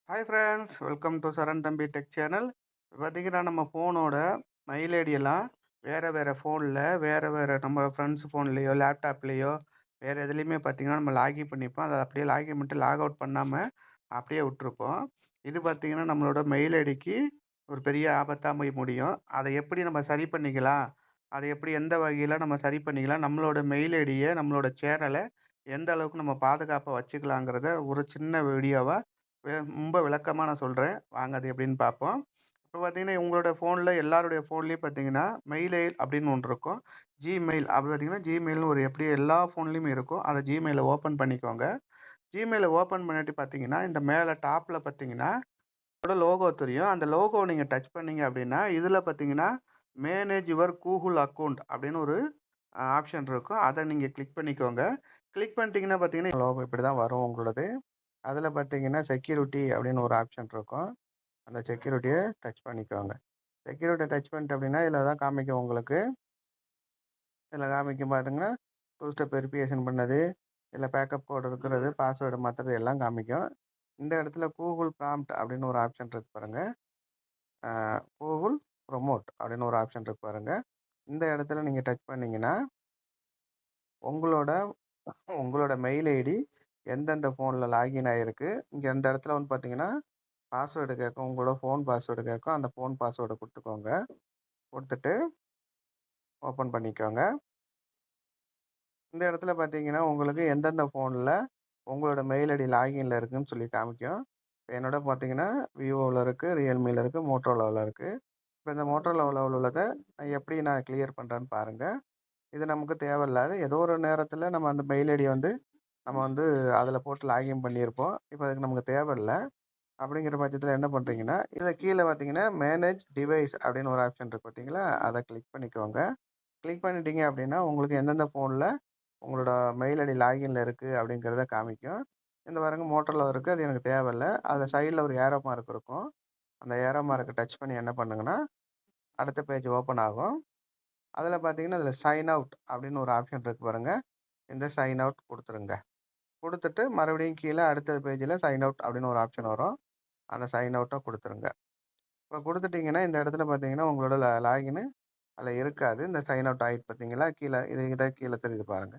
Hi friends, welcome to சரண் தம்பி tech channel. பார்த்தீங்கன்னா நம்ம ஃபோனோட மெயில் ஐடியெல்லாம் வேறு ஃபோனில் வேறு நம்ம ஃப்ரெண்ட்ஸ் ஃபோன்லேயோ லேப்டாப்லேயோ வேறு எதுலேயுமே பார்த்தீங்கன்னா நம்ம லாகின் பண்ணிப்போம். அதை அப்படியே லாகின் பண்ணிட்டு லாக் அவுட் பண்ணாமல் அப்படியே விட்டுருப்போம். இது பார்த்தீங்கன்னா நம்மளோட மெயில் ஐடிக்கு ஒரு பெரிய ஆபத்தாக போய் முடியும். அதை எப்படி நம்ம சரி பண்ணிக்கலாம், அதை எப்படி எந்த வகையில் நம்ம சரி பண்ணிக்கலாம், நம்மளோட மெயில் ஐடியை நம்மளோட சேனலை எந்த அளவுக்கு நம்ம பாதுகாப்பாக வச்சுக்கலாங்கிறத ஒரு சின்ன வீடியோவாக ரொம்ப விளக்கமா நான் சொல்றேன். வாங்க அது எப்படின்னு பார்ப்போம். இப்ப பார்த்தீங்கன்னா, உங்களோட ஃபோன்ல எல்லாருடைய ஃபோன்லயும் பார்த்தீங்கன்னா, மெயில் அப்படின்னு ஒண்ணு இருக்கும். Gmail அப்படி பார்த்தீங்கன்னா, Gmailனு ஒரு எப்படி எல்லா ஃபோன்லயுமே இருக்கும். அத Gmailல ஓப்பன் பண்ணிக்கோங்க. Gmailல ஓப்பன் பண்ணிட்டு பார்த்தீங்கன்னா, இந்த மேல டாப்ல பார்த்தீங்கன்னா, அதோட லோகோ தெரியும். அந்த லோகோவ நீங்க டச் பண்ணீங்க அப்படின்னா, இதில பார்த்தீங்கன்னா, மேனேஜ் யுவர் கூகுள் அக்கவுண்ட் அப்படின்னு ஒரு ஆப்ஷன் இருக்கும். அத நீங்க கிளிக் பண்ணிக்கோங்க. கிளிக் பண்ணிட்டீங்கன்னா பார்த்தீங்கன்னா, லோகோ இப்படி தான் வரும் உங்களோடது. அதில பார்த்தீங்கன்னா, செக்யூரிட்டி அப்படின்னு ஒரு ஆப்ஷன் இருக்கும். அந்த செக்யூரிட்டிய டச் பண்ணிக்கோங்க. செக்யூரிட்டிய டச் பண்ணிட்டு அப்படின்னா, இதில தான் காமிக்கும் உங்களுக்கு. இதில காமிக்கும் பாருங்க. 2 ஸ்டெப் வெரிஃபிகேஷன் பண்ணது, இல்ல பேக்கப் கோட் இருக்கிறது, பாஸ்வேர்டு மாத்துறது எல்லாம் காமிக்கும். இந்த இடத்துல கூகுள் ப்ராம்ப்ட் அப்படின்னு ஒரு ஆப்ஷன் இருக்கு பாருங்க. கூகுள் ப்ரொமோட் அப்படின்னு ஒரு ஆப்ஷன் இருக்கு பாருங்க. இந்த இடத்துல நீங்க டச் பண்ணீங்கன்னா, உங்களோட உங்களோட மெயில் ஐடி எந்தெந்த ஃபோன்ல லாகின் ஆயிருக்கு. இங்க இந்த இடத்துல வந்து பார்த்தீங்கன்னா, பாஸ்வேர்டு கேட்கும். உங்களோட ஃபோன் பாஸ்வேர்டு கேட்கும். அந்த ஃபோன் பாஸ்வேர்ட குடுத்துக்கோங்க. குடுத்துட்டு ஓப்பன் பண்ணிக்கோங்க. இந்த இடத்துல பார்த்தீங்கன்னா, உங்களுக்கு எந்தெந்த ஃபோன்ல உங்களோட மெயில் ஐடி லாகின்ல இருக்குன்னு சொல்லி காமிக்கும். என்னோட பார்த்தீங்கன்னா, விவோல இருக்கு, ரியல்மில இருக்கு, மோட்டோரோலால இருக்கு. இப்ப இந்த மோட்டோரோலால உள்ளத எப்படி நான் கிளியர் பண்றேன்னு பாருங்க. இது நமக்கு தேவையில்லாத ஏதோ ஒரு நேரத்துல நம்ம அந்த மெயில் ஐடிய வந்து நம்ம வந்து அதில போட்டு லாகின் பண்ணியிருப்போம். இப்ப அதுக்கு நமக்கு தேவையில்ல. அப்படிங்கிற பட்சத்தில என்ன பண்றீங்கன்னா, இதில கீழ பார்த்தீங்கன்னா, மேனேஜ் டிவைஸ் அப்படின்னு ஒரு ஆப்ஷன் இருக்கு பார்த்தீங்களா? அத கிளிக் பண்ணிக்கோங்க. கிளிக் பண்ணிட்டீங்க அப்படின்னா, உங்களுக்கு எந்தெந்த ஃபோன்ல உங்களோட மெயில் ஐடி லாகின்ல இருக்கு அப்படிங்கிறத காமிக்கும். இந்த பாருங்க மோட்டோல இருக்கு. அது எனக்கு தேவையில்ல. அதில சைட்ல ஒரு ஏரோ மார்க் இருக்கும். அந்த ஏரோ மார்க்க டச் பண்ணி என்ன பண்ணுங்கன்னா, அடுத்த பேஜ் ஓப்பன் ஆகும். அதில பார்த்தீங்கன்னா, அதில சைன் அவுட் அப்படின்னு ஒரு ஆப்ஷன் இருக்கு பாருங்க. இந்த சைன் அவுட் குடுத்துருங்க. குடுத்துட்டு மறுபடியும் கீழ அடுத்த பேஜ்ல சைன் அவுட் அப்படின்னு ஒரு ஆப்ஷன் வரும். அந்த சைன் அவுட்ட குடுத்துருங்க. இப்ப குடுத்துட்டீங்கன்னா, இந்த இடத்துல பார்த்தீங்கன்னா, உங்களோட லாகின்னு அதில இருக்காது. இந்த சைன் அவுட் ஆயிட்டு பார்த்தீங்களா? கீழ இத கீழ தெரியுது பாருங்க.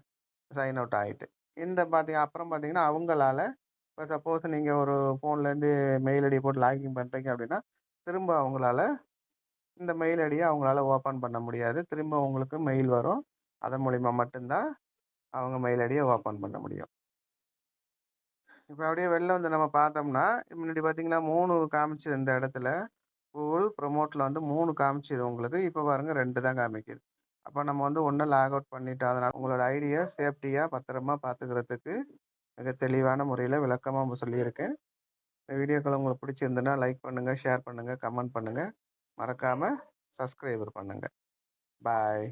சைன் அவுட் ஆயிட்டு. இந்த அப்புறம் பார்த்தீங்கன்னா, அவங்களால இப்ப சப்போஸ் நீங்க ஒரு ஃபோன்லேருந்து மெயில் ஐடி போட்டு லாகின் பண்றீங்க அப்படின்னா, திரும்ப அவங்களால இந்த மெயில் ஐடிய அவங்களால ஓப்பன் பண்ண முடியாது. திரும்ப உங்களுக்கு மெயில் வரும். அதன் மூலியமா மட்டும் தான் அவங்க மெயில் ஐடிய ஓப்பன் பண்ண முடியும். இப்ப அப்படியே வெளில வந்து நம்ம பார்த்தோம்னா, முன்னாடி பார்த்தீங்கன்னா 3 காமிச்சது இந்த இடத்துல. கூகுள் ப்ரொமோட்ல வந்து 3 காமிச்சது உங்களுக்கு. இப்ப பாருங்க 2 தான் காமிக்குது. அப்ப நம்ம வந்து ஒண்ணு லாக் அவுட் பண்ணிட்டோம். அதனால உங்களோட ஐடிய சேஃப்டியா பத்திரமா பார்த்துக்கிறதுக்கு மிக தெளிவான முறையில விளக்கமா சொல்லியிருக்கேன். இந்த வீடியோக்கள் உங்களுக்கு பிடிச்சிருந்ததுன்னா லைக் பண்ணுங்க, ஷேர் பண்ணுங்க, கமெண்ட் பண்ணுங்க. மறக்காம சப்ஸ்கிரைபர் பண்ணுங்க. பாய்.